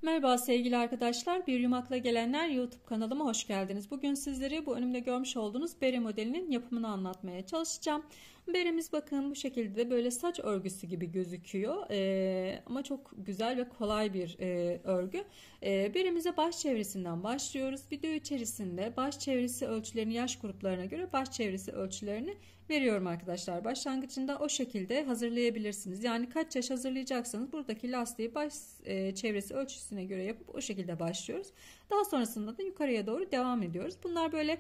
Merhaba sevgili arkadaşlar, Bir Yumakla Gelenler YouTube kanalıma hoş geldiniz. Bugün sizlere bu önümde görmüş olduğunuz bere modelinin yapımını anlatmaya çalışacağım. Beremiz bakın bu şekilde böyle saç örgüsü gibi gözüküyor ama çok güzel ve kolay bir örgü. Beremize baş çevresinden başlıyoruz. Video içerisinde baş çevresi ölçülerini yaş gruplarına göre baş çevresi ölçülerini veriyorum arkadaşlar. Başlangıcında o şekilde hazırlayabilirsiniz. Yani kaç yaş hazırlayacaksanız buradaki lastiği baş çevresi ölçüsüne göre yapıp o şekilde başlıyoruz. Daha sonrasında da yukarıya doğru devam ediyoruz. Bunlar böyle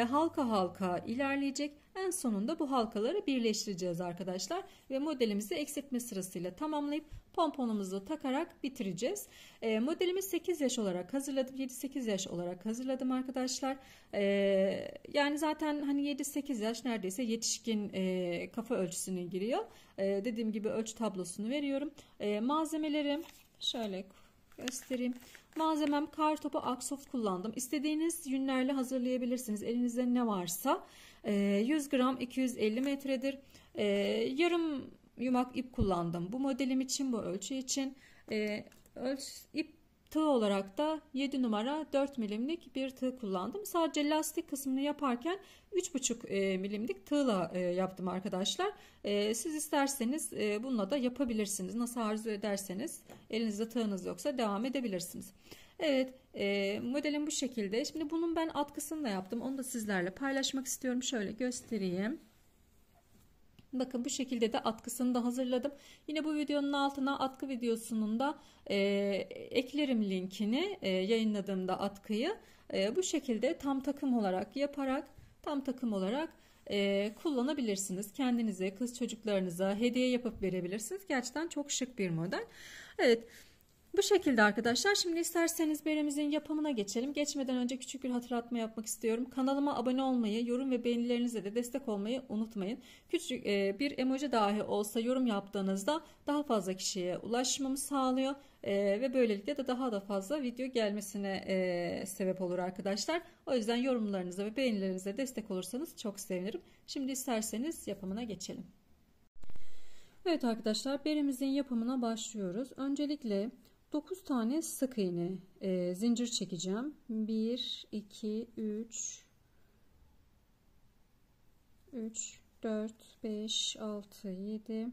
halka halka ilerleyecek. En sonunda bu halkaları birleştireceğiz arkadaşlar. Ve modelimizi eksiltme sırasıyla tamamlayıp pomponumuzu takarak bitireceğiz. Modelimi 8 yaş olarak hazırladım. 7-8 yaş olarak hazırladım arkadaşlar. Yani zaten hani 7-8 yaş neredeyse yetişkin kafa ölçüsüne giriyor. Dediğim gibi ölçü tablosunu veriyorum. Malzemelerim şöyle göstereyim. Malzemem kartopu aksoft kullandım. İstediğiniz yünlerle hazırlayabilirsiniz. Elinizde ne varsa. 100 gram 250 metredir. Yarım yumak ip kullandım. Bu modelim için, bu ölçü için. İp tığ olarak da 7 numara 4 milimlik bir tığ kullandım. Sadece lastik kısmını yaparken 3,5 milimlik tığla yaptım arkadaşlar. Siz isterseniz bununla da yapabilirsiniz. Nasıl arzu ederseniz, elinizde tığınız yoksa devam edebilirsiniz. Evet, modelim bu şekilde. Şimdi bunun ben atkısını da yaptım. Onu da sizlerle paylaşmak istiyorum. Şöyle göstereyim. Bakın bu şekilde de atkısını da hazırladım. Yine bu videonun altına atkı videosunun da eklerim linkini, yayınladığımda atkıyı. Bu şekilde tam takım olarak yaparak kullanabilirsiniz. Kendinize, kız çocuklarınıza hediye yapıp verebilirsiniz. Gerçekten çok şık bir model. Evet. Bu şekilde arkadaşlar. Şimdi isterseniz beremizin yapımına geçelim. Geçmeden önce küçük bir hatırlatma yapmak istiyorum. Kanalıma abone olmayı, yorum ve beğenilerinizle de destek olmayı unutmayın. Küçük bir emoji dahi olsa yorum yaptığınızda daha fazla kişiye ulaşmamı sağlıyor. Ve böylelikle de daha da fazla video gelmesine sebep olur arkadaşlar. O yüzden yorumlarınıza ve beğenilerinize destek olursanız çok sevinirim. Şimdi isterseniz yapımına geçelim. Evet arkadaşlar, beremizin yapımına başlıyoruz. Öncelikle 9 tane sık iğne zincir çekeceğim. 1 2 3 4 5 6 7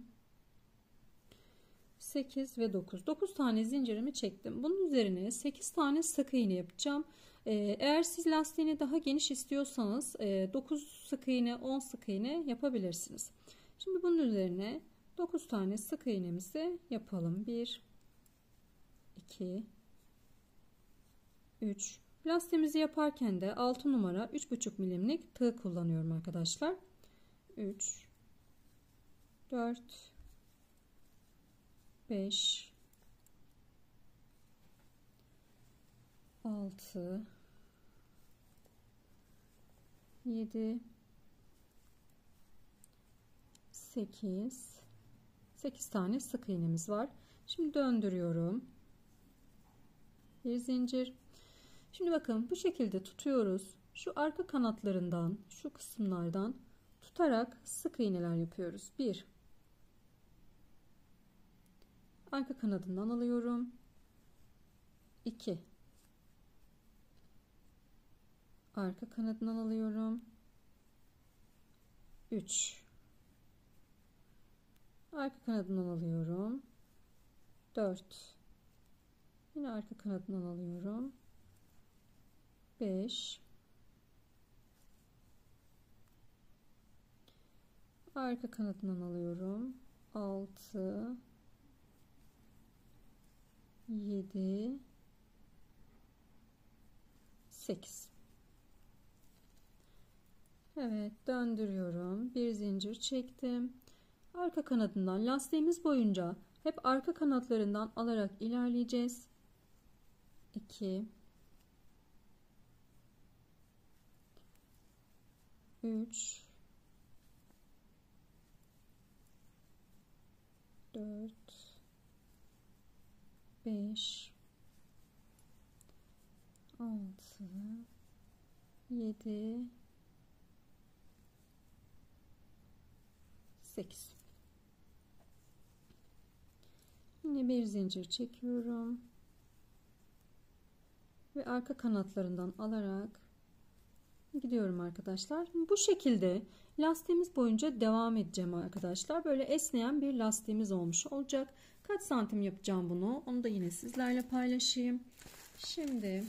8 ve 9 tane zincirimi çektim. Bunun üzerine 8 tane sık iğne yapacağım. Eğer siz lastiğini daha geniş istiyorsanız 9 sık iğne 10 sık iğne yapabilirsiniz. Şimdi bunun üzerine 9 tane sık iğnemizi yapalım. 1 2 3 lastiğimizi yaparken de 6 numara 3,5 milimlik tığ kullanıyorum arkadaşlar. 3 4 5 6 7 8 tane sık iğnemiz var. Şimdi döndürüyorum. Bir zincir. Şimdi bakın bu şekilde tutuyoruz. Şu arka kanatlarından, şu kısımlardan tutarak sık iğneler yapıyoruz. 1 arka kanadından alıyorum. 2 arka kanadından alıyorum. 3 arka kanadından alıyorum. 4 yine arka kanadından alıyorum. 5 arka kanadından alıyorum. 6 7 8 Evet, döndürüyorum. Bir zincir çektim. Arka kanadından lastiğimiz boyunca hep arka kanatlarından alarak ilerleyeceğiz. 2 3 4 5 6 7 8 Yine bir zincir çekiyorum. ve arka kanatlarından alarak gidiyorum arkadaşlar. Bu şekilde lastiğimiz boyunca devam edeceğim arkadaşlar. Böyle esneyen bir lastiğimiz olmuş olacak. Kaç santim yapacağım bunu? Onu da yine sizlerle paylaşayım. Şimdi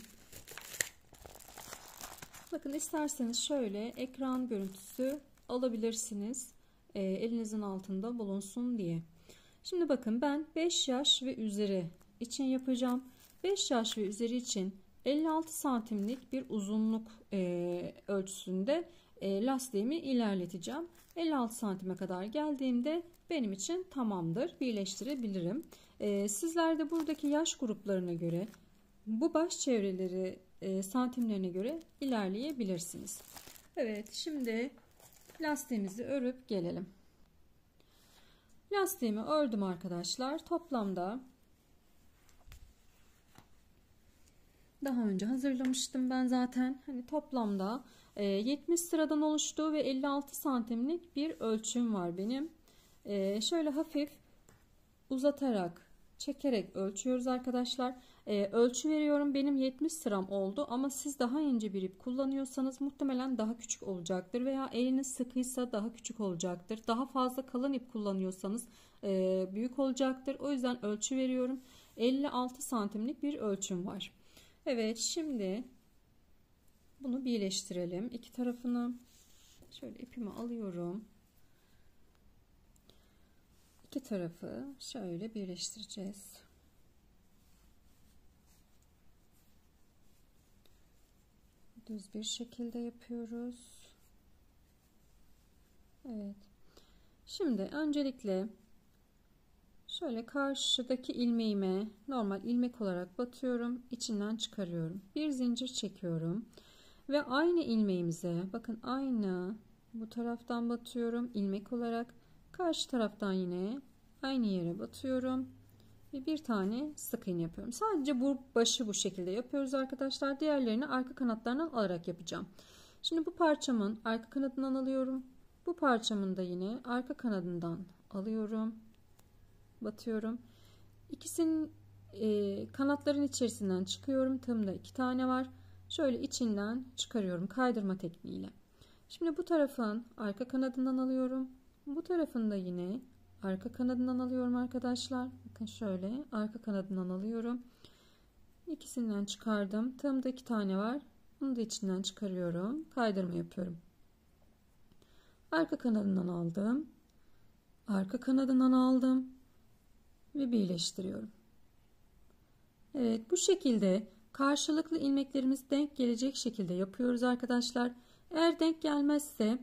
bakın, isterseniz şöyle ekran görüntüsü alabilirsiniz. Elinizin altında bulunsun diye. Şimdi bakın, ben 5 yaş ve üzeri için yapacağım. 5 yaş ve üzeri için 56 santimlik bir uzunluk ölçüsünde lastiğimi ilerleteceğim. 56 santime kadar geldiğimde benim için tamamdır. Birleştirebilirim. Sizler de buradaki yaş gruplarına göre, bu baş çevreleri santimlerine göre ilerleyebilirsiniz. Evet, şimdi lastiğimizi örüp gelelim. Lastiğimi ördüm arkadaşlar. Toplamda daha önce hazırlamıştım ben zaten. Hani toplamda 70 sıradan oluştu ve 56 santimlik bir ölçüm var benim. Şöyle hafif uzatarak, çekerek ölçüyoruz arkadaşlar. Ölçü veriyorum. Benim 70 sıram oldu ama siz daha ince bir ip kullanıyorsanız muhtemelen daha küçük olacaktır veya eliniz sıkıysa daha küçük olacaktır. Daha fazla kalın ip kullanıyorsanız büyük olacaktır. O yüzden ölçü veriyorum. 56 santimlik bir ölçüm var. Evet, şimdi bunu birleştirelim. İki tarafını şöyle ipimi alıyorum. İki tarafı şöyle birleştireceğiz. Düz bir şekilde yapıyoruz. Evet. Şimdi öncelikle şöyle karşıdaki ilmeğime normal ilmek olarak batıyorum. İçinden çıkarıyorum. Bir zincir çekiyorum. Ve aynı ilmeğimize, bakın aynı bu taraftan batıyorum ilmek olarak. Karşı taraftan yine aynı yere batıyorum. Ve bir tane sık iğne yapıyorum. Sadece bu başı bu şekilde yapıyoruz arkadaşlar. Diğerlerini arka kanatlarından alarak yapacağım. Şimdi bu parçamın arka kanadından alıyorum. Bu parçamın da yine arka kanadından alıyorum. Batıyorum. İkisinin kanatların içerisinden çıkıyorum. Tığımda 2 tane var. Şöyle içinden çıkarıyorum kaydırma tekniğiyle. Şimdi bu tarafın arka kanadından alıyorum. Bu tarafın da yine arka kanadından alıyorum arkadaşlar. Bakın şöyle arka kanadından alıyorum. İkisinden çıkardım. Tığımda 2 tane var. Bunu da içinden çıkarıyorum. Kaydırma yapıyorum. Arka kanadından aldım. Arka kanadından aldım. Ve birleştiriyorum. Evet, bu şekilde karşılıklı ilmeklerimiz denk gelecek şekilde yapıyoruz arkadaşlar. Eğer denk gelmezse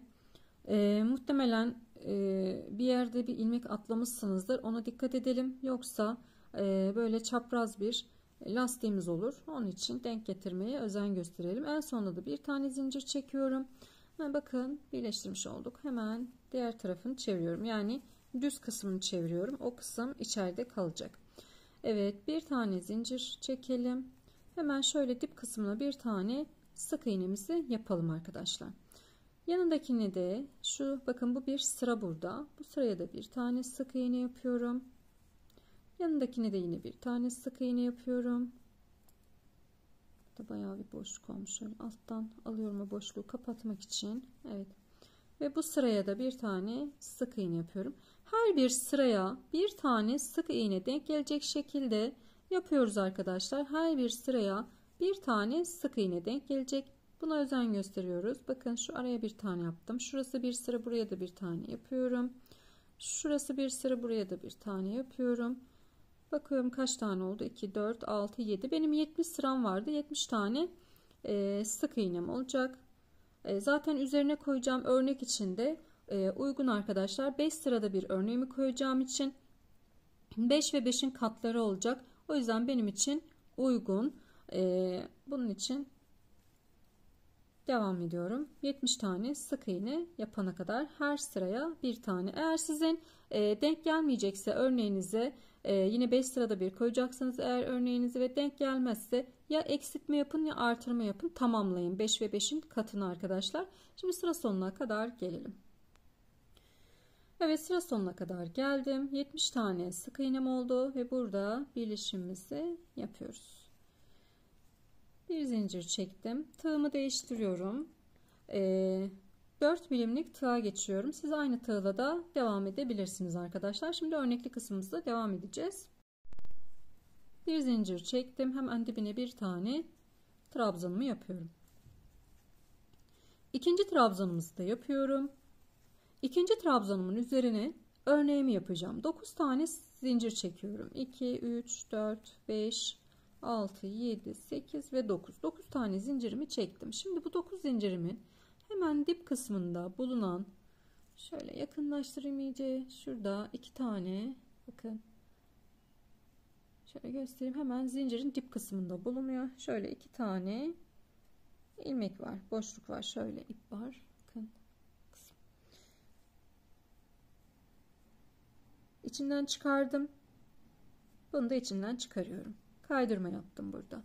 muhtemelen bir yerde bir ilmek atlamışsınızdır. Ona dikkat edelim. Yoksa böyle çapraz bir lastiğimiz olur. Onun için denk getirmeye özen gösterelim. En sonunda da bir tane zincir çekiyorum. Ve bakın birleştirmiş olduk. Hemen diğer tarafını çeviriyorum. Yani düz kısmını çeviriyorum. O kısım içeride kalacak. Evet, bir tane zincir çekelim. Hemen şöyle dip kısmına bir tane sık iğnemizi yapalım arkadaşlar. Yanındakini de şu, bakın bu bir sıra burada. Bu sıraya da bir tane sık iğne yapıyorum. Yanındakine de yine bir tane sık iğne yapıyorum. Burada bayağı bir boşluk olmuş. Şöyle alttan alıyorum o boşluğu kapatmak için. Evet. Ve bu sıraya da bir tane sık iğne yapıyorum. Her bir sıraya bir tane sık iğne denk gelecek şekilde yapıyoruz arkadaşlar. Her bir sıraya bir tane sık iğne denk gelecek. Buna özen gösteriyoruz. Bakın şu araya bir tane yaptım. Şurası bir sıra, buraya da bir tane yapıyorum. Şurası bir sıra, buraya da bir tane yapıyorum. Bakıyorum kaç tane oldu? 2, 4, 6, 7. Benim 70 sıram vardı. 70 tane sık iğnem olacak. Zaten üzerine koyacağım örnek için de uygun arkadaşlar. 5 sırada bir örneğimi koyacağım için 5 ve 5'in katları olacak. O yüzden benim için uygun. Bunun için devam ediyorum. 70 tane sık iğne yapana kadar her sıraya bir tane. Eğer sizin denk gelmeyecekse örneğinize yine 5 sırada bir koyacaksınız. Eğer örneğinize ve denk gelmezse ya eksiltme yapın ya artırma yapın. Tamamlayın 5 ve 5'in katını arkadaşlar. Şimdi sıra sonuna kadar gelelim. Evet, sıra sonuna kadar geldim. 70 tane sık iğnem oldu ve burada birleşimimizi yapıyoruz. Bir zincir çektim. Tığımı değiştiriyorum. 4 milimlik tığa geçiyorum. Siz aynı tığla da devam edebilirsiniz arkadaşlar. Şimdi örnekli kısmımızda devam edeceğiz. Bir zincir çektim. Hemen dibine bir tane trabzanımı yapıyorum. İkinci trabzanımızı da yapıyorum. İkinci trabzanımın üzerine örneğimi yapacağım. 9 tane zincir çekiyorum. 2, 3, 4, 5, 6, 7, 8 ve 9. 9 tane zincirimi çektim. Şimdi bu 9 zincirimin hemen dip kısmında bulunan, şöyle yakınlaştırayım iyice. Şurada 2 tane, bakın. Şöyle göstereyim. Hemen zincirin dip kısmında bulunuyor. Şöyle 2 tane ilmek var. Boşluk var. Şöyle ip var. Bakın. İçinden çıkardım. Bunu da içinden çıkarıyorum. Kaydırma yaptım burada.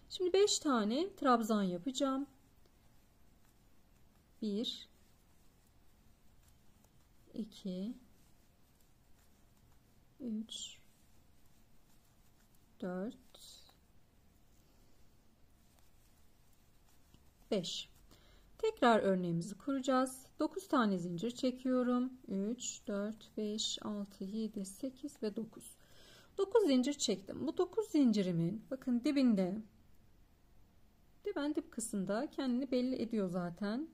Şimdi 5 tane trabzan yapacağım. 1 2 3 4 5. Tekrar örneğimizi kuracağız. 9 tane zincir çekiyorum. 3 4 5 6 7 8 ve 9. 9 zincir çektim. Bu 9 zincirimin bakın dibinde, dip kısmında kendini belli ediyor zaten.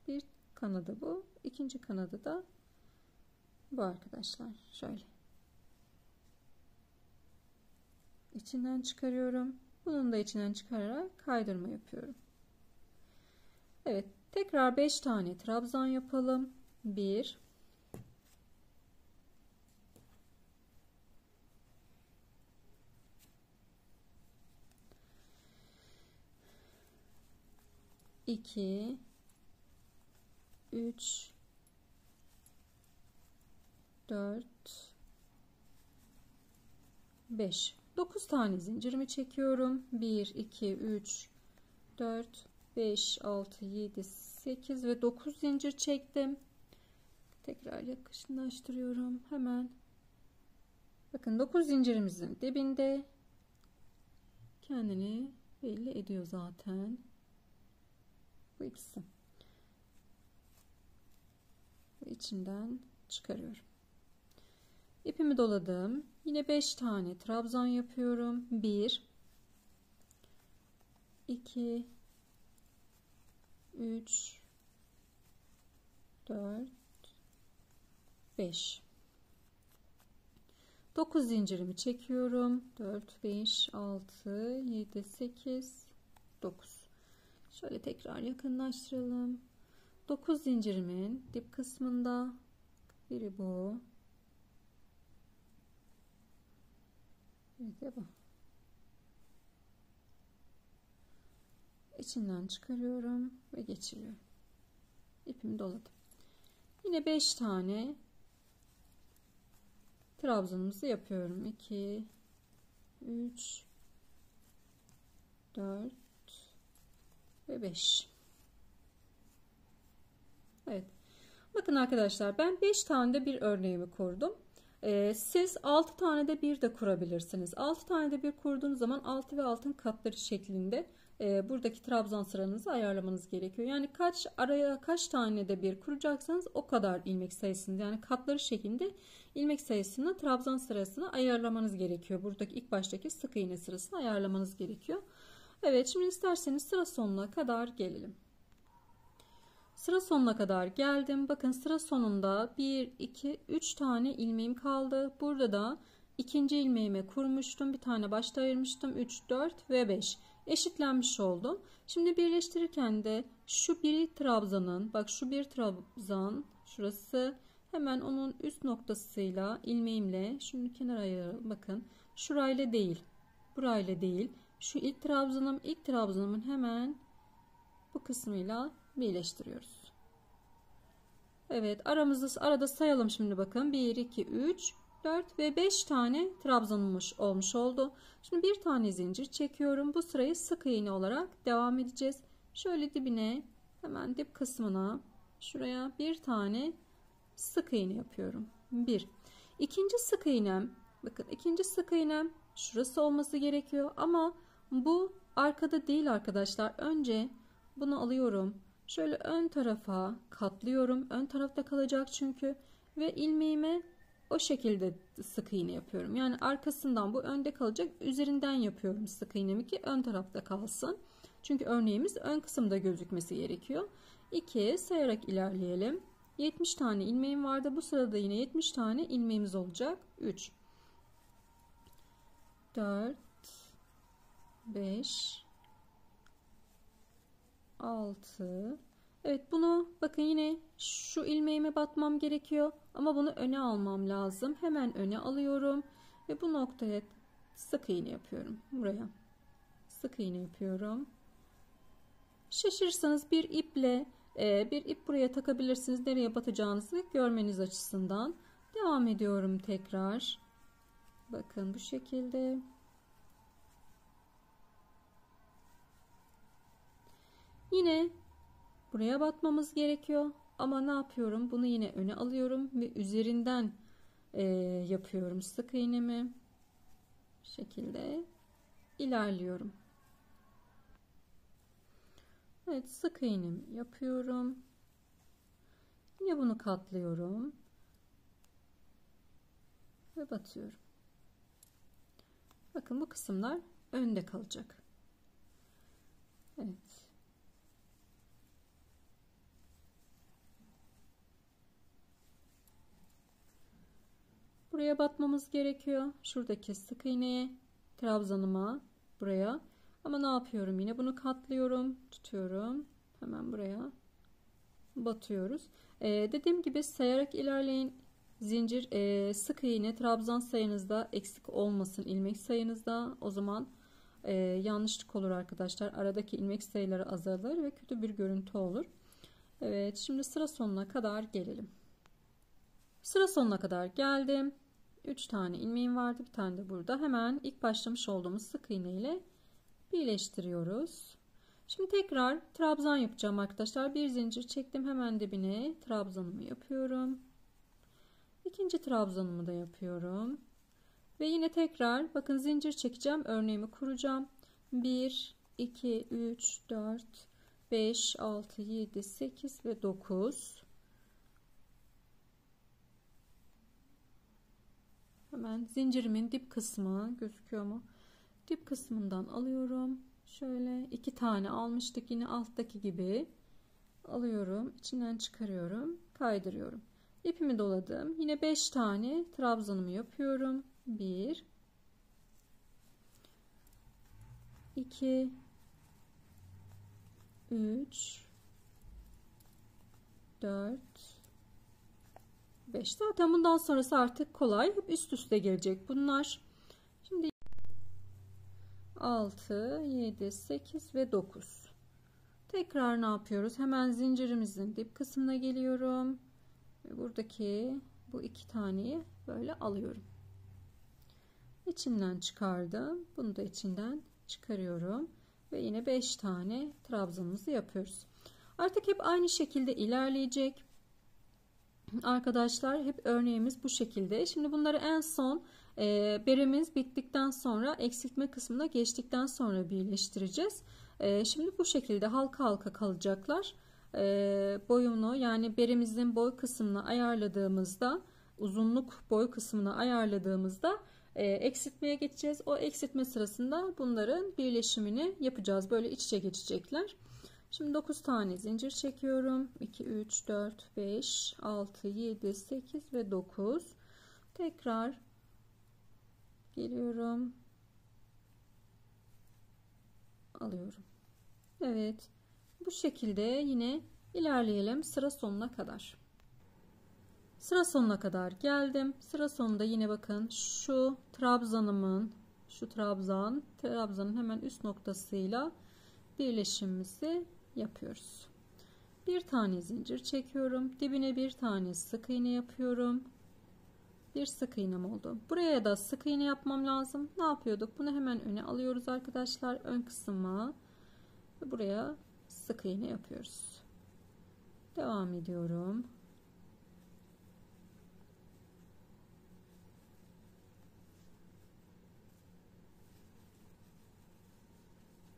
Bir kanadı bu. İkinci kanadı da bu arkadaşlar. Şöyle. İçinden çıkarıyorum. Bunun da içinden çıkararak kaydırma yapıyorum. Evet. Tekrar 5 tane trabzan yapalım. 1 2 3 4 5. 9 tane zincirimi çekiyorum. 1 2 3 4 5 6 7 8 ve 9 zincir çektim. Tekrar yakınlaştırıyorum. Hemen bakın 9 zincirimizin dibinde kendini belli ediyor zaten. Bu ikisi. Ve içinden çıkarıyorum. İpimi doladım. Yine 5 tane trabzan yapıyorum. 1 2 3 4 5. 9 zincirimi çekiyorum. 4 5 6 7 8 9. Şöyle tekrar yakınlaştıralım. 9 zincirimin dip kısmında biri bu. Bir de bu. İçinden çıkarıyorum ve geçiriyorum. İpimi doladım. Yine 5 tane trabzanımızı yapıyorum. 2 3 4 ve 5. Evet. Bakın arkadaşlar, ben 5 tane de bir örneğimi kurdum. Siz 6 tane de bir de kurabilirsiniz. 6 tane de bir kurduğunuz zaman 6 ve altın katları şeklinde buradaki trabzan sıranızı ayarlamanız gerekiyor. Yani araya kaç tane de bir kuracaksanız o kadar ilmek sayısını, yani katları şeklinde ilmek sayısını trabzan sırasını ayarlamanız gerekiyor. Buradaki ilk baştaki sık iğne sırasını ayarlamanız gerekiyor. Evet, şimdi isterseniz sıra sonuna kadar gelelim. Sıra sonuna kadar geldim. Bakın sıra sonunda 1 2 3 tane ilmeğim kaldı. Burada da ikinci ilmeğime kurmuştum. Bir tane başta ayırmıştım. 3 4 ve 5 eşitlenmiş oldu. Şimdi birleştirirken de şu bir trabzanın, bak şu bir trabzan şurası, hemen onun üst noktasıyla ilmeğimle şunu kenara ayıralım. Bakın şurayla değil, burayla değil, şu ilk trabzanımın hemen bu kısmıyla birleştiriyoruz. Evet, arada sayalım şimdi, bakın 1 2 3 4 ve 5 tane trabzan olmuş oldu. Şimdi bir tane zincir çekiyorum. Bu sırayı sık iğne olarak devam edeceğiz. Şöyle dibine, hemen dip kısmına, şuraya bir tane sık iğne yapıyorum. Bir. İkinci sık iğnem, bakın ikinci sık iğnem şurası olması gerekiyor ama bu arkada değil arkadaşlar. Önce bunu alıyorum. Şöyle ön tarafa katlıyorum. Ön tarafta kalacak çünkü. Ve ilmeğime o şekilde sık iğne yapıyorum. Yani arkasından bu önde kalacak. Üzerinden yapıyorum sık iğnemi ki ön tarafta kalsın. Çünkü örneğimiz ön kısımda gözükmesi gerekiyor. 2 sayarak ilerleyelim. 70 tane ilmeğim vardı. Bu sırada yine 70 tane ilmeğimiz olacak. 3 4 5 6. Evet, bunu bakın yine şu ilmeğime batmam gerekiyor ama bunu öne almam lazım. Hemen öne alıyorum ve bu noktaya sık iğne yapıyorum. Buraya sık iğne yapıyorum. Şaşırırsanız bir iple bir ip buraya takabilirsiniz. Nereye batacağınızı görmeniz açısından. Devam ediyorum tekrar. Bakın bu şekilde. Yine buraya batmamız gerekiyor. Ama ne yapıyorum? Bunu yine öne alıyorum ve üzerinden yapıyorum sık iğnemi. Bu şekilde ilerliyorum. Evet, sık iğnemi yapıyorum. Yine bunu katlıyorum. Ve batıyorum. Bakın bu kısımlar önde kalacak. Evet. Buraya batmamız gerekiyor. Şuradaki sık iğneye, trabzanıma, buraya. Ama ne yapıyorum? Yine bunu katlıyorum, tutuyorum. Hemen buraya batıyoruz. Dediğim gibi sayarak ilerleyin. Zincir, sık iğne, trabzan sayınızda eksik olmasın, ilmek sayınızda. O zaman yanlışlık olur arkadaşlar. Aradaki ilmek sayıları azalır ve kötü bir görüntü olur. Evet, şimdi sıra sonuna kadar gelelim. Sıra sonuna kadar geldim. 3 tane ilmeğim vardı. Bir tane de burada. Hemen ilk başlamış olduğumuz sık iğne ile birleştiriyoruz. Şimdi tekrar trabzan yapacağım arkadaşlar. Bir zincir çektim. Hemen dibine trabzanımı yapıyorum. İkinci trabzanımı da yapıyorum. Ve yine tekrar bakın zincir çekeceğim. Örneğimi kuracağım. 1, 2, 3, 4, 5, 6, 7, 8 ve 9. Hemen zincirimin dip kısmı gözüküyor mu? Dip kısmından alıyorum. Şöyle 2 tane almıştık. Yine alttaki gibi alıyorum. İçinden çıkarıyorum. Kaydırıyorum. İpimi doladım. Yine 5 tane trabzanımı yapıyorum. 1 2 3 4 5. Zaten bundan sonrası artık kolay. Hep üst üste gelecek bunlar. Şimdi 6, 7, 8 ve 9. Tekrar ne yapıyoruz? Hemen zincirimizin dip kısmına geliyorum. Ve buradaki bu 2 taneyi böyle alıyorum. İçinden çıkardım. Bunu da içinden çıkarıyorum. Ve yine 5 tane trabzanımızı yapıyoruz. Artık hep aynı şekilde ilerleyecek. Arkadaşlar hep örneğimiz bu şekilde. Şimdi bunları en son beremiz bittikten sonra eksiltme kısmına geçtikten sonra birleştireceğiz. Şimdi bu şekilde halka halka kalacaklar. Boyunu yani beremizin boy kısmını ayarladığımızda, uzunluk boy kısmını ayarladığımızda eksiltmeye geçeceğiz. O eksiltme sırasında bunların birleşimini yapacağız. Böyle iç içe geçecekler. Şimdi 9 tane zincir çekiyorum. 2, 3, 4, 5, 6, 7, 8 ve 9. Tekrar geliyorum. Alıyorum. Evet. Bu şekilde yine ilerleyelim sıra sonuna kadar. Sıra sonuna kadar geldim. Sıra sonunda yine bakın şu trabzanın hemen üst noktasıyla birleşimimizi yapıyoruz. Bir tane zincir çekiyorum. Dibine bir tane sık iğne yapıyorum. Bir sık iğnem oldu. Buraya da sık iğne yapmam lazım. Ne yapıyorduk? Bunu hemen öne alıyoruz arkadaşlar. Ön kısma ve buraya sık iğne yapıyoruz. Devam ediyorum.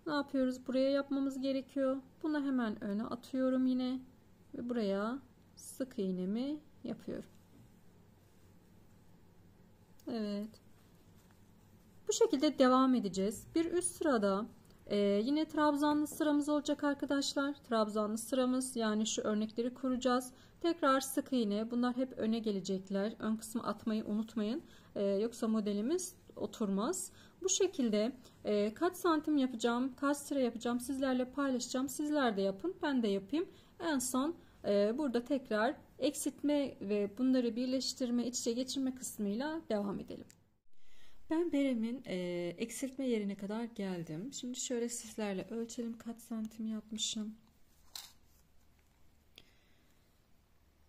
Ne yapıyoruz? Buraya yapmamız gerekiyor. Bunu hemen öne atıyorum yine. Ve buraya sık iğnemi yapıyorum. Evet. Bu şekilde devam edeceğiz. Bir üst sırada yine trabzanlı sıramız olacak arkadaşlar. Trabzanlı sıramız, yani şu örnekleri kuracağız. Tekrar sık iğne. Bunlar hep öne gelecekler. Ön kısmı atmayı unutmayın. Yoksa modelimiz oturmaz. Bu şekilde kaç santim yapacağım, kaç sıra yapacağım sizlerle paylaşacağım. Sizler de yapın, ben de yapayım. En son burada tekrar eksiltme ve bunları birleştirme, iç içe geçirme kısmıyla devam edelim. Ben beremin eksiltme yerine kadar geldim. Şimdi şöyle sizlerle ölçelim kaç santim yapmışım.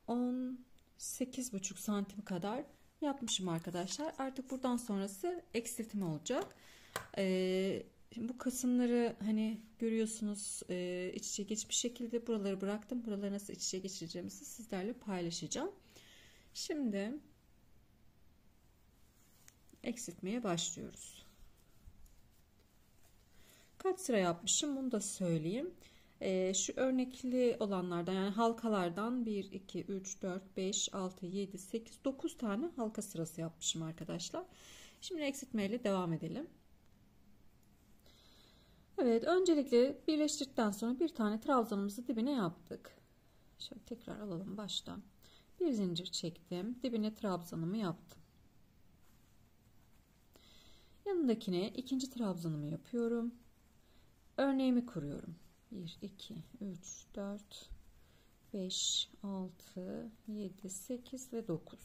18,5 santim kadar yapmışım arkadaşlar. Artık buradan sonrası eksiltme olacak. Bu kısımları hani görüyorsunuz iç içe geçmiş şekilde buraları bıraktım. Buraları nasıl iç içe geçireceğimizi sizlerle paylaşacağım. Şimdi eksiltmeye başlıyoruz. Kaç sıra yapmışım bunu da söyleyeyim. Şu örnekli olanlardan, yani halkalardan 1, 2, 3, 4, 5, 6, 7, 8, 9 tane halka sırası yapmışım arkadaşlar. Şimdi eksiltmeyle devam edelim. Evet, öncelikle birleştirdikten sonra bir tane trabzanımızı dibine yaptık. Şöyle tekrar alalım baştan. Bir zincir çektim. Dibine trabzanımı yaptım. Yanındakine ikinci trabzanımı yapıyorum. Örneğimi kuruyorum. 1, 2, 3, 4, 5, 6, 7, 8 ve 9.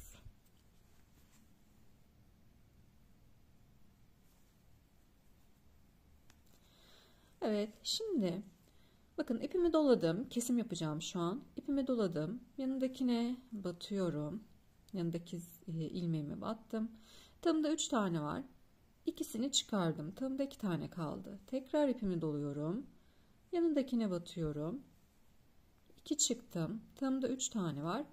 Evet, şimdi bakın ipimi doladım. Kesim yapacağım şu an. İpimi doladım. Yanındakine batıyorum. Yanındaki ilmeğimi battım. Tığımda 3 tane var. İkisini çıkardım. Tığımda 2 tane kaldı. Tekrar ipimi doluyorum. Yanındakine batıyorum. 2 çıktım. Tığımda 3 tane var.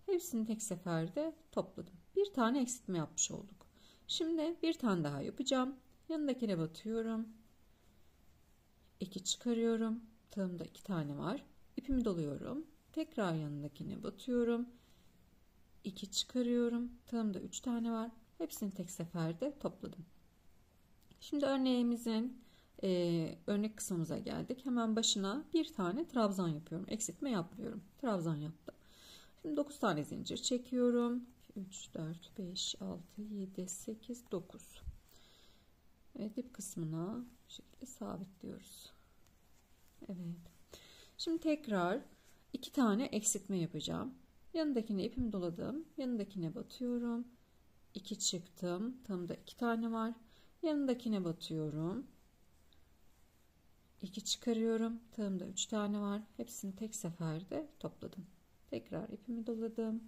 Hepsini tek seferde topladım. Bir tane eksiltme yapmış olduk. Şimdi bir tane daha yapacağım. Yanındakine batıyorum. 2 çıkarıyorum. Tığımda 2 tane var. İpimi doluyorum. Tekrar yanındakine batıyorum. 2 çıkarıyorum. Tığımda 3 tane var. Hepsini tek seferde topladım. Şimdi örneğimizin örnek kısmımıza geldik. Hemen başına bir tane trabzan yapıyorum. Eksiltme yapmıyorum. Trabzan yaptım. Şimdi 9 tane zincir çekiyorum. 3, 4, 5, 6, 7, 8, 9. Evet, dip kısmına bu şekilde sabitliyoruz. Evet. Şimdi tekrar 2 tane eksiltme yapacağım. Yanındakine ipimi doladım. Yanındakine batıyorum. 2 çıktım. Tığımda 2 tane var. Yanındakine batıyorum. 2 çıkarıyorum. Tığımda 3 tane var. Hepsini tek seferde topladım. Tekrar ipimi doladım.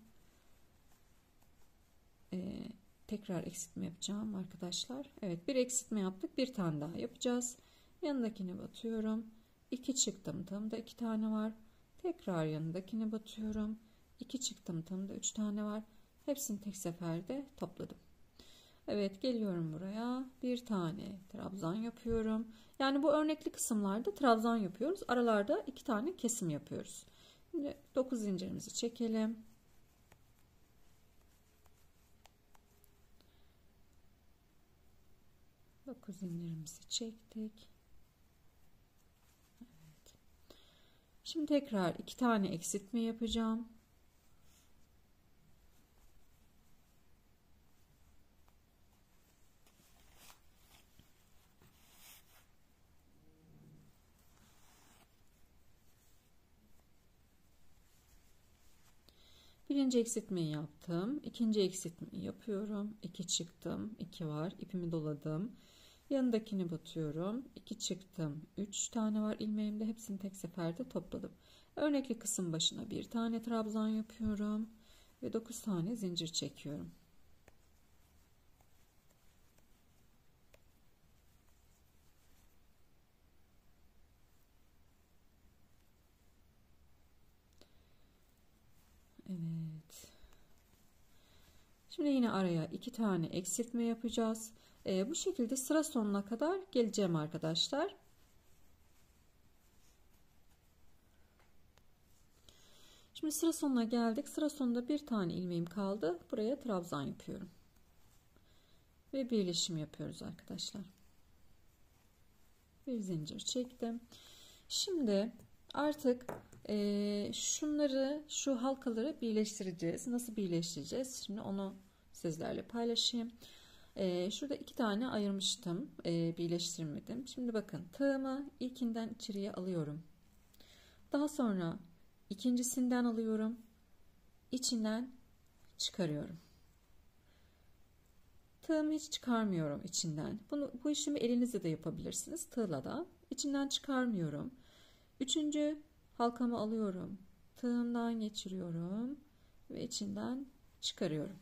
Tekrar eksiltme yapacağım arkadaşlar. Evet, bir eksiltme yaptık. Bir tane daha yapacağız. Yanındakine batıyorum. 2 çıktım. Tığımda 2 tane var. Tekrar yanındakine batıyorum. 2 çıktım. Tığımda 3 tane var. Hepsini tek seferde topladım. Evet, geliyorum buraya. Bir tane trabzan yapıyorum. Yani bu örnekli kısımlarda trabzan yapıyoruz. Aralarda 2 tane kesim yapıyoruz. Şimdi 9 zincirimizi çekelim. Dokuz zincirimizi çektik. Evet. Şimdi tekrar 2 tane eksiltme yapacağım. Birinci eksiltmeyi yaptım. İkinci eksiltmeyi yapıyorum. 2 çıktım. 2 var. İpimi doladım. Yanındakini batıyorum. 2 çıktım. 3 tane var ilmeğimde. Hepsini tek seferde topladım. Örnekli kısım başına bir tane trabzan yapıyorum. Ve 9 tane zincir çekiyorum. Evet. Şimdi yine araya 2 tane eksiltme yapacağız. Bu şekilde sıra sonuna kadar geleceğim arkadaşlar. Şimdi sıra sonuna geldik. Sıra sonunda bir tane ilmeğim kaldı. Buraya trabzan yapıyorum. Ve birleşim yapıyoruz arkadaşlar. Bir zincir çektim. Şimdi artık şu halkaları birleştireceğiz. Nasıl birleştireceğiz? Şimdi onu sizlerle paylaşayım. Şurada 2 tane ayırmıştım. Birleştirmedim. Şimdi bakın, tığımı ilkinden içeriye alıyorum. Daha sonra ikincisinden alıyorum. İçinden çıkarıyorum. Tığımı hiç çıkarmıyorum içinden. Bu işlemi elinizle de yapabilirsiniz. Tığla da. İçinden çıkarmıyorum. Üçüncü halkamı alıyorum. Tığımdan geçiriyorum. Ve içinden çıkarıyorum.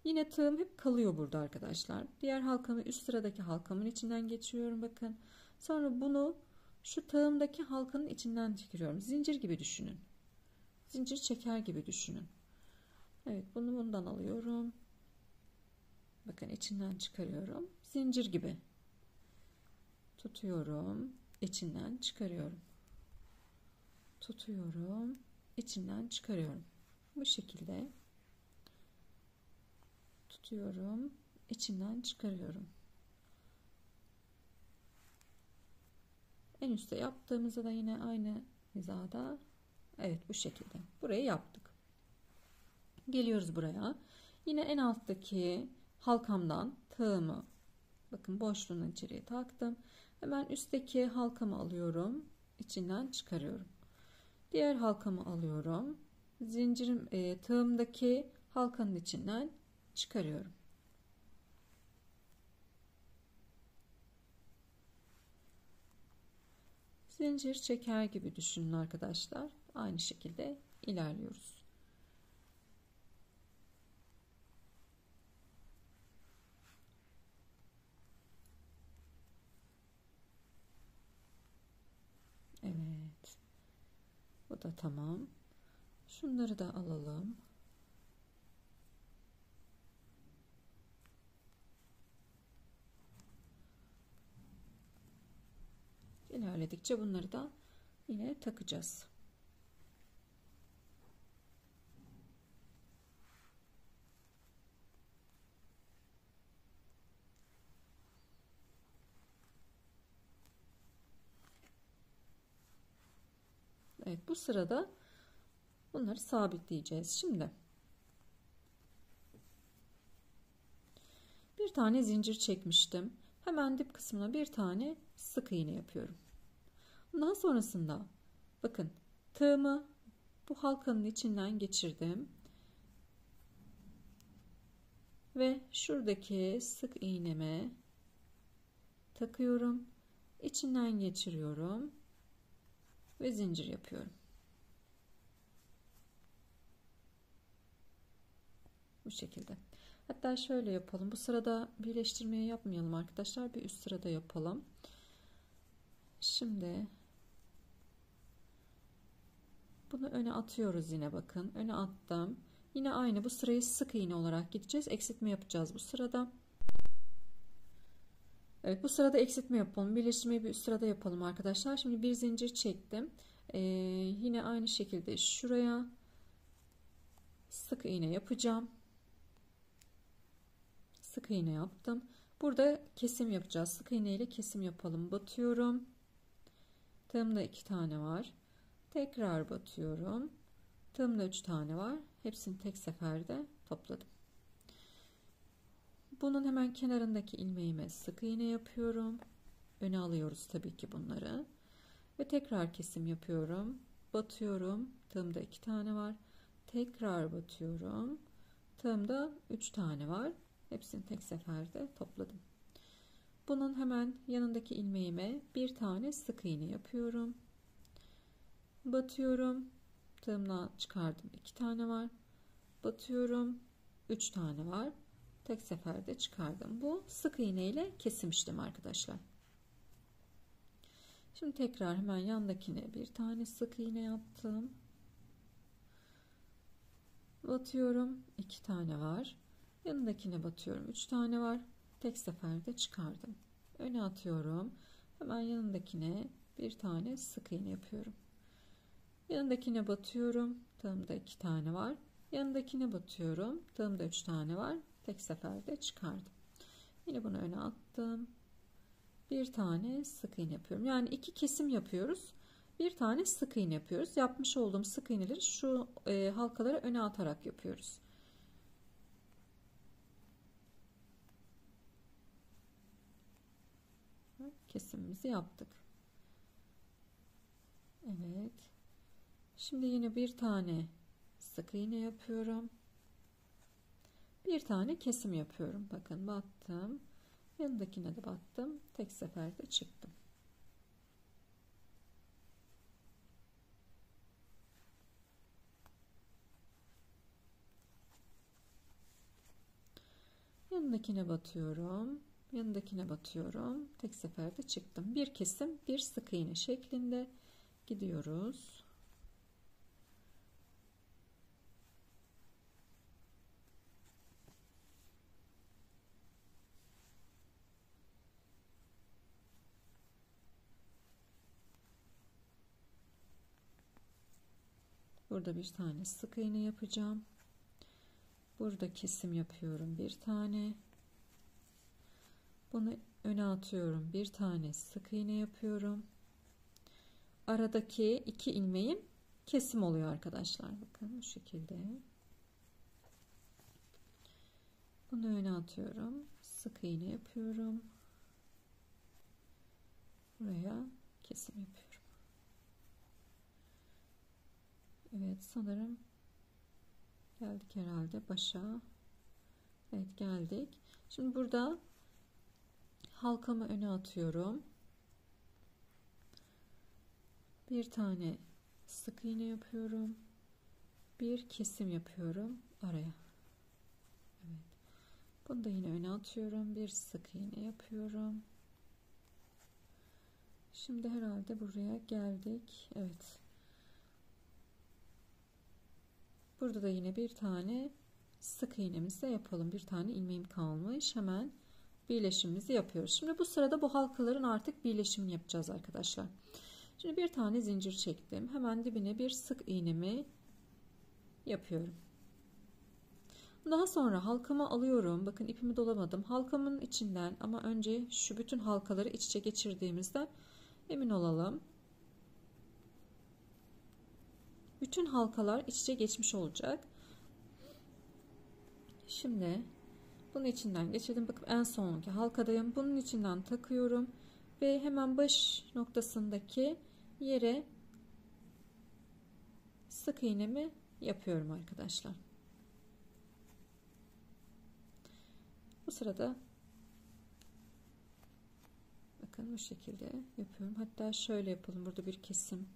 Yine tığım hep kalıyor burada arkadaşlar. Diğer halkamı üst sıradaki halkamın içinden geçiriyorum. Bakın. Sonra bunu şu tığımdaki halkanın içinden çıkarıyorum. Zincir gibi düşünün. Zincir çeker gibi düşünün. Evet, bunu bundan alıyorum. Bakın, içinden çıkarıyorum. Zincir gibi tutuyorum. İçinden çıkarıyorum. Tutuyorum. İçinden çıkarıyorum. Bu şekilde tutuyorum. İçinden çıkarıyorum. En üstte yaptığımızda da yine aynı hizada. Evet, bu şekilde. Burayı yaptık. Geliyoruz buraya. Yine en alttaki halkamdan tığımı, bakın, boşluğunu içeriye taktım. Hemen üstteki halkamı alıyorum. İçinden çıkarıyorum. Diğer halkamı alıyorum. Zincirim, tığımdaki halkanın içinden çıkarıyorum. Zincir çeker gibi düşünün arkadaşlar. Aynı şekilde ilerliyoruz. Evet. Bu da tamam. Şunları da alalım. İlerledikçe bunları da yine takacağız. Evet, bu sırada bunları sabitleyeceğiz. Şimdi bir tane zincir çekmiştim. Hemen dip kısmına bir tane sık iğne yapıyorum. Ondan sonrasında bakın, tığımı bu halkanın içinden geçirdim. Ve şuradaki sık iğneme takıyorum. İçinden geçiriyorum. Ve zincir yapıyorum. Bu şekilde. Hatta şöyle yapalım. Bu sırada birleştirmeyi yapmayalım arkadaşlar. Bir üst sırada yapalım. Şimdi bunu öne atıyoruz yine, bakın. Öne attım. Yine aynı bu sırayı sık iğne olarak gideceğiz. Eksiltme yapacağız bu sırada. Evet, bu sırada eksiltme yapalım. Birleştirmeyi bir üst sırada yapalım arkadaşlar. Şimdi bir zincir çektim. Yine aynı şekilde şuraya sık iğne yapacağım. Sık iğne yaptım. Burada kesim yapacağız. Sık iğne ile kesim yapalım. Batıyorum. Tığımda 2 tane var. Tekrar batıyorum. Tığımda 3 tane var. Hepsini tek seferde topladım. Bunun hemen kenarındaki ilmeğime sık iğne yapıyorum. Öne alıyoruz tabii ki bunları. Ve tekrar kesim yapıyorum. Batıyorum. Tığımda 2 tane var. Tekrar batıyorum. Tığımda 3 tane var. Hepsini tek seferde topladım. Bunun hemen yanındaki ilmeğime bir tane sık iğne yapıyorum. Batıyorum. Tığımdan çıkardım. 2 tane var. Batıyorum. 3 tane var. Tek seferde çıkardım. Bu sık iğne ile kesim işlemi arkadaşlar. Şimdi tekrar hemen yandakine bir tane sık iğne yaptım. Batıyorum. 2 tane var. Yanındakine batıyorum. 3 tane var. Tek seferde çıkardım. Öne atıyorum. Hemen yanındakine bir tane sık iğne yapıyorum. Yanındakine batıyorum. Tığımda 2 tane var. Yanındakine batıyorum. Tığımda 3 tane var. Tek seferde çıkardım. Yine bunu öne attım. Bir tane sık iğne yapıyorum. Yani 2 kesim yapıyoruz. Bir tane sık iğne yapıyoruz. Yapmış olduğum sık iğneleri şu halkalara öne atarak yapıyoruz. Kesimimizi yaptık. Evet. Şimdi yine bir tane sık iğne yapıyorum. Bir tane kesim yapıyorum. Bakın battım. Yanındakine de battım. Tek seferde çıktım. Yanındakine batıyorum. Yanındakine batıyorum. Tek seferde çıktım. Bir kesim, bir sık iğne şeklinde gidiyoruz. Burada bir tane sık iğne yapacağım. Burada kesim yapıyorum bir tane. Bunu öne atıyorum. Bir tane sık iğne yapıyorum. Aradaki 2 ilmeğim kesim oluyor arkadaşlar. Bakın bu şekilde. Bunu öne atıyorum. Sık iğne yapıyorum. Buraya kesim yapıyorum. Evet, sanırım geldik herhalde başa. Evet, geldik. Şimdi burada halkamı öne atıyorum. Bir tane sık iğne yapıyorum. Bir kesim yapıyorum araya. Evet. Bunu da yine öne atıyorum. Bir sık iğne yapıyorum. Şimdi herhalde buraya geldik. Evet. Burada da yine bir tane sık iğnemizi de yapalım. Bir tane ilmeğim kalmış. Hemen birleşimimizi yapıyoruz. Şimdi bu sırada bu halkaların artık birleşimini yapacağız arkadaşlar. Şimdi bir tane zincir çektim. Hemen dibine bir sık iğnemi yapıyorum. Daha sonra halkamı alıyorum. Bakın ipimi dolamadım. Halkamın içinden, ama önce şu bütün halkaları iç içe geçirdiğimizden emin olalım. Bütün halkalar iç içe geçmiş olacak. Şimdi bunun içinden geçirdim. Bakın en sonki halkadayım. Bunun içinden takıyorum ve hemen baş noktasındaki yere sık iğnemi yapıyorum arkadaşlar. Bu sırada bakın bu şekilde yapıyorum. Hatta şöyle yapalım. Burada bir kesim.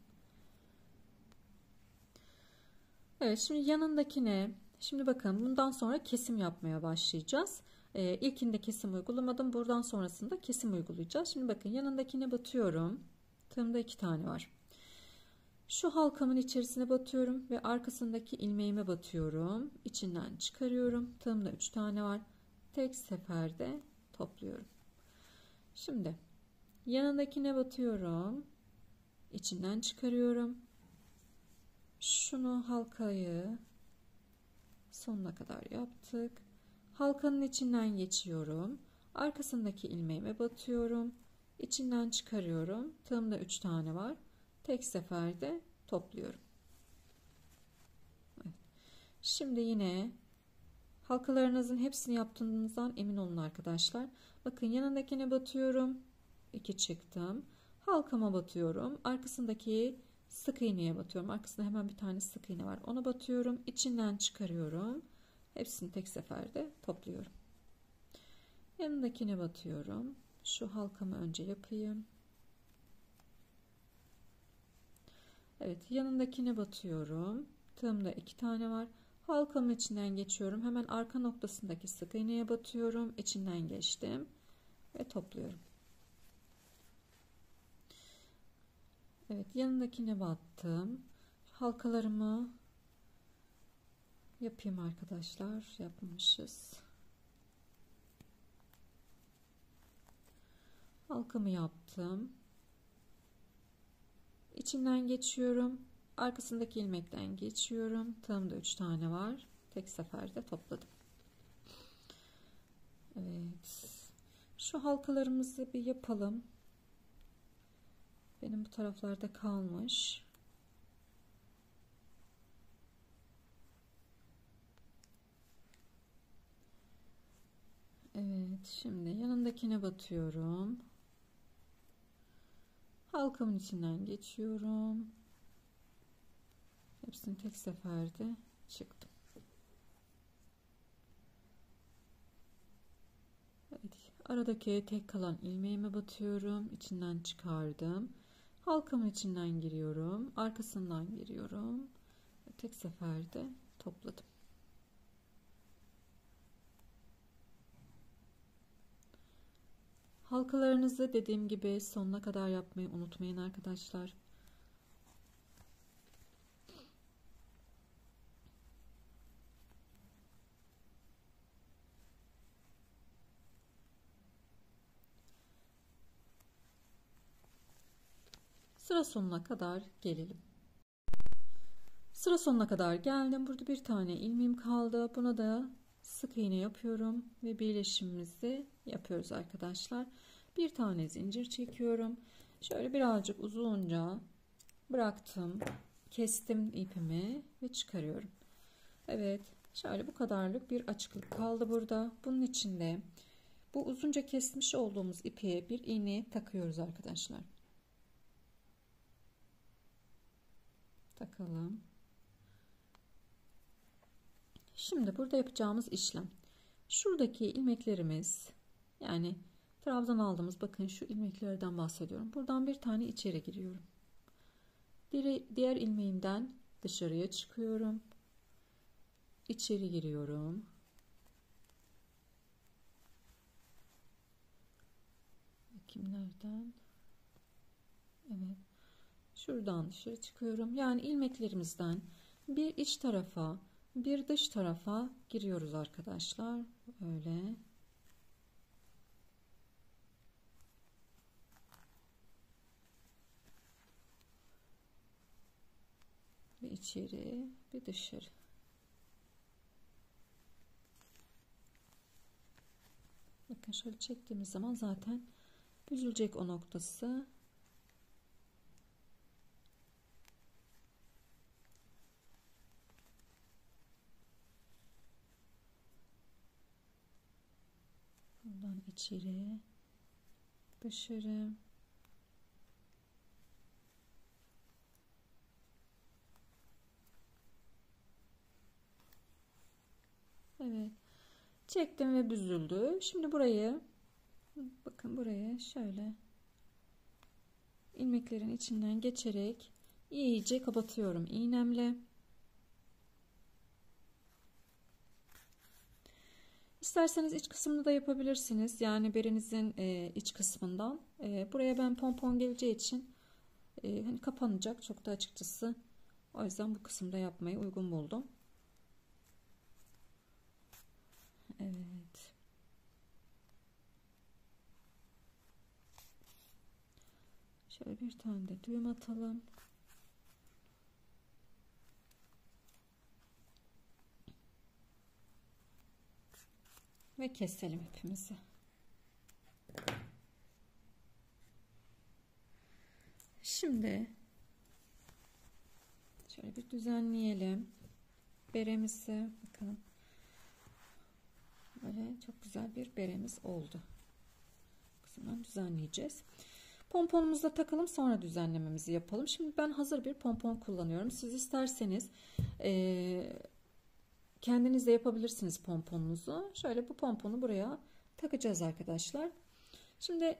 Evet, şimdi yanındakine, şimdi bakın bundan sonra kesim yapmaya başlayacağız. İlkinde kesim uygulamadım. Buradan sonrasında kesim uygulayacağız. Şimdi bakın yanındakine batıyorum. Tığımda 2 tane var. Şu halkamın içerisine batıyorum ve arkasındaki ilmeğime batıyorum. İçinden çıkarıyorum. Tığımda 3 tane var. Tek seferde topluyorum. Şimdi yanındakine batıyorum. İçinden çıkarıyorum. Şunu, halkayı sonuna kadar yaptık. Halkanın içinden geçiyorum. Arkasındaki ilmeğime batıyorum. İçinden çıkarıyorum. Tığımda 3 tane var. Tek seferde topluyorum. Evet. Şimdi yine halkalarınızın hepsini yaptığınızdan emin olun arkadaşlar. Bakın yanındakine batıyorum. 2 çıktım. Halkama batıyorum. Arkasındaki sık iğneye batıyorum. Arkasında hemen bir tane sık iğne var. Ona batıyorum. İçinden çıkarıyorum. Hepsini tek seferde topluyorum. Yanındakine batıyorum. Şu halkamı önce yapayım. Evet, yanındakine batıyorum. Tığımda 2 tane var. Halkamın içinden geçiyorum. Hemen arka noktasındaki sık iğneye batıyorum. İçinden geçtim ve topluyorum. Evet, yanındakine battım. Halkalarımı yapayım arkadaşlar. Yapmışız. Halkamı yaptım. İçinden geçiyorum. Arkasındaki ilmekten geçiyorum. Tığımda 3 tane var. Tek seferde topladım. Evet. Şu halkalarımızı bir yapalım. Benim bu taraflarda kalmış. Evet, şimdi yanındakine batıyorum. Halkamın içinden geçiyorum. Hepsini tek seferde çıktım. Evet, aradaki tek kalan ilmeğime batıyorum. İçinden çıkardım. Halkamın içinden giriyorum. Arkasından giriyorum. Tek seferde topladım. Halkalarınızı dediğim gibi sonuna kadar yapmayı unutmayın arkadaşlar. Sıra sonuna kadar gelelim. Sıra sonuna kadar geldim. Burada bir tane ilmeğim kaldı. Buna da sık iğne yapıyorum ve birleşimimizi yapıyoruz arkadaşlar. Bir tane zincir çekiyorum. Şöyle birazcık uzunca bıraktım. Kestim ipimi ve çıkarıyorum. Evet, şöyle bu kadarlık bir açıklık kaldı burada. Bunun içinde bu uzunca kesmiş olduğumuz ipe bir iğne takıyoruz arkadaşlar. Takalım. Şimdi burada yapacağımız işlem. Şuradaki ilmeklerimiz, yani trabzan aldığımız, bakın şu ilmeklerden bahsediyorum. Buradan bir tane içeri giriyorum. Diğer ilmeğimden dışarıya çıkıyorum. İçeri giriyorum. Bakayım nereden? Evet. Şuradan dışarı çıkıyorum. Yani ilmeklerimizden bir iç tarafa, bir dış tarafa giriyoruz arkadaşlar. Öyle. Bir içeri, bir dışarı. Bakın şöyle çektiğimiz zaman zaten büzülecek o noktası. Buradan içeri, dışarı. Evet. Çektim ve büzüldü. Şimdi burayı, bakın buraya şöyle ilmeklerin içinden geçerek iyice kapatıyorum iğnemle. İsterseniz iç kısmını da yapabilirsiniz. Yani berenizin iç kısmından. Buraya ben pompon geleceği için hani kapanacak çok da açıkçası. O yüzden bu kısımda yapmayı uygun buldum. Evet. Şöyle bir tane de düğüm atalım. Ve keselim ipimizi. Şimdi şöyle bir düzenleyelim. Beremizi bakalım. Böyle çok güzel bir beremiz oldu. Bu kısımdan düzenleyeceğiz. Pomponumuzu da takalım, sonra düzenlememizi yapalım. Şimdi ben hazır bir pompon kullanıyorum. Siz isterseniz kendiniz de yapabilirsiniz pomponunuzu. Şöyle bu pomponu buraya takacağız arkadaşlar. Şimdi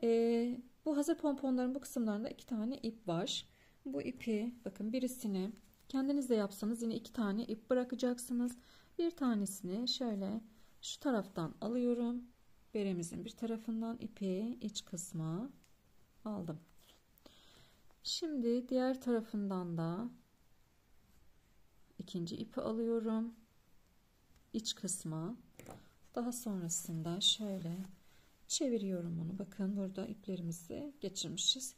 bu hazır pomponların bu kısımlarında 2 tane ip var. Bu ipi bakın, birisini kendiniz de yapsanız yine 2 tane ip bırakacaksınız. Bir tanesini şöyle şu taraftan alıyorum. Beremizin bir tarafından ipi iç kısma aldım. Şimdi diğer tarafından da ikinci ipi alıyorum. İç kısma. Daha sonrasında şöyle çeviriyorum onu. Bakın burada iplerimizi geçirmişiz.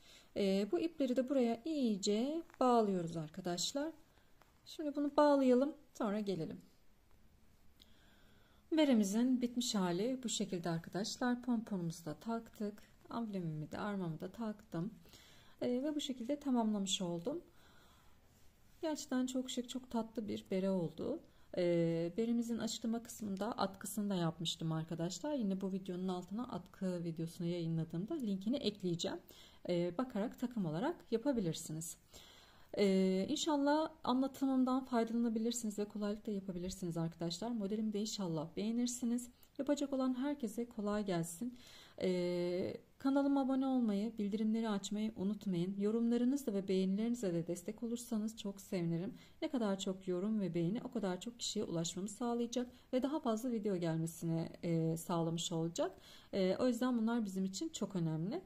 Bu ipleri de buraya iyice bağlıyoruz arkadaşlar. Şimdi bunu bağlayalım, sonra gelelim. Beremizin bitmiş hali bu şekilde arkadaşlar. Pomponumuzu da taktık. Amblemimi de armamı da taktım. Ve bu şekilde tamamlamış oldum. Gerçekten çok şık, çok tatlı bir bere oldu. Beremizin açıklama kısmında atkısını da yapmıştım arkadaşlar. Yine bu videonun altına atkı videosunu yayınladığımda linkini ekleyeceğim. Bakarak takım olarak yapabilirsiniz. İnşallah anlatımımdan faydalanabilirsiniz ve kolaylıkla yapabilirsiniz arkadaşlar. Modelimi de inşallah beğenirsiniz. Yapacak olan herkese kolay gelsin. Kanalıma abone olmayı, bildirimleri açmayı unutmayın. Yorumlarınızla ve beğenilerinizle de destek olursanız çok sevinirim. Ne kadar çok yorum ve beğeni o kadar çok kişiye ulaşmamı sağlayacak ve daha fazla video gelmesini sağlamış olacak. O yüzden bunlar bizim için çok önemli.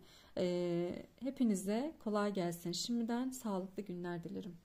Hepinize kolay gelsin. Şimdiden sağlıklı günler dilerim.